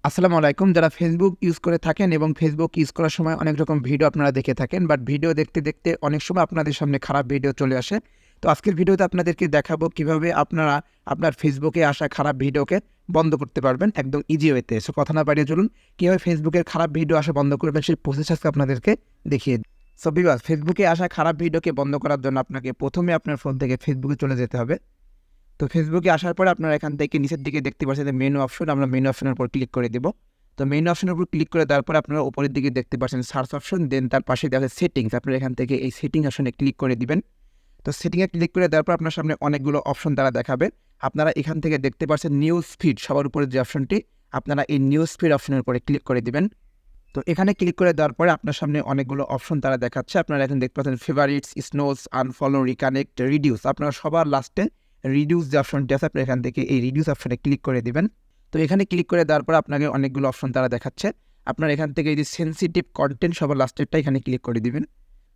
আসসালামু আলাইকুম। যারা ফেসবুক ইউজ করে থাকেন এবং ফেসবুক ইউজ করার সময় অনেক রকম ভিডিও আপনারা দেখে থাকেন, বাট ভিডিও দেখতে দেখতে অনেক সময় আপনাদের সামনে খারাপ ভিডিও চলে আসে। তো আজকের ভিডিওতে আপনাদেরকে দেখাবো কিভাবে আপনারা আপনার ফেসবুকে আসা খারাপ ভিডিওকে বন্ধ করতে পারবেন একদম ইজি ওয়েতে। সো কথা না বাড়িয়ে চলুন কীভাবে ফেসবুকের খারাপ ভিডিও আসা বন্ধ করবেন সেই প্রসেস আজকে আপনাদেরকে দেখিয়ে দিই। সো ভিউয়ার্স, ফেসবুকে আসা খারাপ ভিডিওকে বন্ধ করার জন্য আপনাকে প্রথমে আপনার ফোন থেকে ফেসবুকে চলে যেতে হবে। তো ফেসবুকে আসার পরে আপনারা এখান থেকে নিচের দিকে দেখতে পাচ্ছেন যে মেনু অপশন, আমরা মেনু অপশনের উপর ক্লিক করে দেব। তো মেনু অপশনের উপর ক্লিক করে দেওয়ার পরে আপনারা উপরের দিকে দেখতে পাচ্ছেন সার্চ অপশন, দেন তার পাশে দেওয়া আছে সেটিংস। আপনারা এখান থেকে এই সেটিং অপশনে ক্লিক করে দিবেন। তো সেটিংয়ে ক্লিক করে দেওয়ার পর আপনার সামনে অনেকগুলো অপশন তারা দেখাবে। আপনারা এখান থেকে দেখতে পাচ্ছেন নিউজ ফিড, সবার উপরে যে অপশনটি, আপনারা এই নিউজ ফিড অপশনের উপরে ক্লিক করে দিবেন। তো এখানে ক্লিক করে দেওয়ার পরে আপনার সামনে অনেকগুলো অপশন তারা দেখাচ্ছে। আপনারা এখন দেখতে পাচ্ছেন favourites, snows, unfollow, reconnect, reduce. আপনারা সবার লাস্টে রিডিউস যে অপশনটি আছে, আপনারা এখান থেকে এই রিডিউস অপশনে ক্লিক করে দিবেন। তো এখানে ক্লিক করে দেওয়ার পর আপনাকে অনেকগুলো অপশন তারা দেখাচ্ছে। আপনারা এখান থেকে এই যে সেন্সিটিভ কন্টেন্ট সবার লাস্টেরটা এখানে ক্লিক করে দিবেন।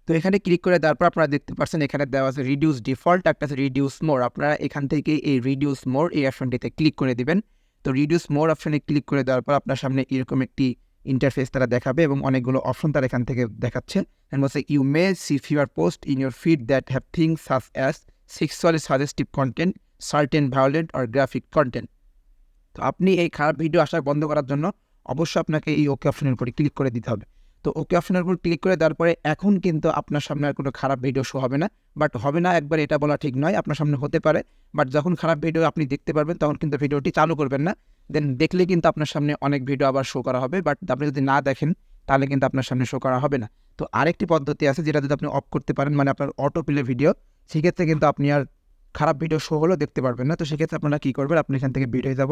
তো এখানে ক্লিক করে দেওয়ার পর আপনারা দেখতে পাচ্ছেন এখানে দেওয়া আছে রিডিউস ডিফল্ট, একটা আছে রিডিউস মোর। আপনারা এখান থেকে এই রিডিউস মোর এই অপশনটিতে ক্লিক করে দিবেন। তো রিডিউস মোর অপশনে ক্লিক করে দেওয়ার পর আপনার সামনে এরকম একটি ইন্টারফেস তারা দেখাবে এবং অনেকগুলো অপশন তারা এখান থেকে দেখাচ্ছে। You may see fewer posts in your feed that have things such as sexually suggestive content, certain violent or graphic content. তো আপনি এই খারাপ ভিডিও আসা বন্ধ করার জন্য অবশ্যই আপনাকে এই ওকে অপশনের উপরে ক্লিক করে দিতে হবে। তো ওকে অপশনের উপর ক্লিক করে দেওয়ার পরে এখন কিন্তু আপনার সামনে আর কোনো খারাপ ভিডিও শো হবে না। বাট হবে না একবার এটা বলা ঠিক নয়, আপনার সামনে হতে পারে। বাট যখন খারাপ ভিডিও আপনি দেখতে পারবেন তখন কিন্তু ভিডিওটি চালু করবেন না। দেন দেখলে কিন্তু আপনার সামনে অনেক ভিডিও আবার শো করা হবে, বাট আপনি যদি না দেখেন তাহলে কিন্তু আপনার সামনে শো করা হবে না। তো আরেকটি পদ্ধতি আছে যেটা যদি আপনি অফ করতে পারেন, মানে আপনার অটো প্লে ভিডিও, সেক্ষেত্রে কিন্তু আপনি আর খারাপ ভিডিও শো হলেও দেখতে পারবেন না। তো সেক্ষেত্রে আপনারা কী করবেন, আপনি এখান থেকে বের হয়ে যাব।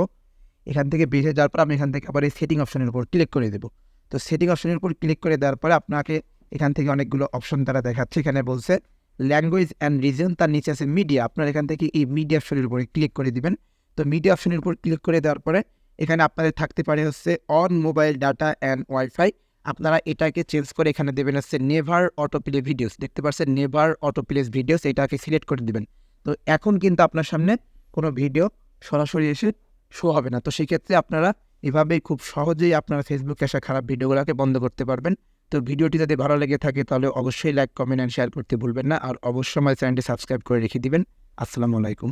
এখান থেকে বের হয়ে যাওয়ার পর আমি এখান থেকে আবার এই সেটিং অপশনের উপর ক্লিক করে দেবো। তো সেটিং অপশনের উপর ক্লিক করে দেওয়ার পরে আপনাকে এখান থেকে অনেকগুলো অপশন তারা দেখাচ্ছে। এখানে বলছে ল্যাঙ্গুয়েজ অ্যান্ড রিজন, তার নিচে আছে মিডিয়া। আপনার এখান থেকে এই মিডিয়া অপশনের উপরে ক্লিক করে দিবেন। তো মিডিয়া অপশনের উপর ক্লিক করে দেওয়ার পরে এখানে আপনাদের থাকতে পারে হচ্ছে on mobile data and wifi. আপনারা এটাকে চেঞ্জ করে এখানে দেবেন হচ্ছে নেভার অটো প্লে ভিডিওস। দেখতে পাচ্ছেন নেভার অটো প্লে ভিডিওস, এটাকে সিলেক্ট করে দিবেন। তো এখন কিন্তু আপনার সামনে কোনো ভিডিও সরাসরি এসে শো হবে না। তো সেক্ষেত্রে আপনারা এভাবেই খুব সহজেই আপনারা ফেসবুকে আসা খারাপ ভিডিওগুলোকে বন্ধ করতে পারবেন। তো ভিডিওটি যদি ভালো লেগে থাকে তাহলে অবশ্যই লাইক, কমেন্ট অ্যান্ড শেয়ার করতে ভুলবেন না। আর অবশ্যই আমার চ্যানেলটি সাবস্ক্রাইব করে রেখে দিবেন। আসসালামু আলাইকুম।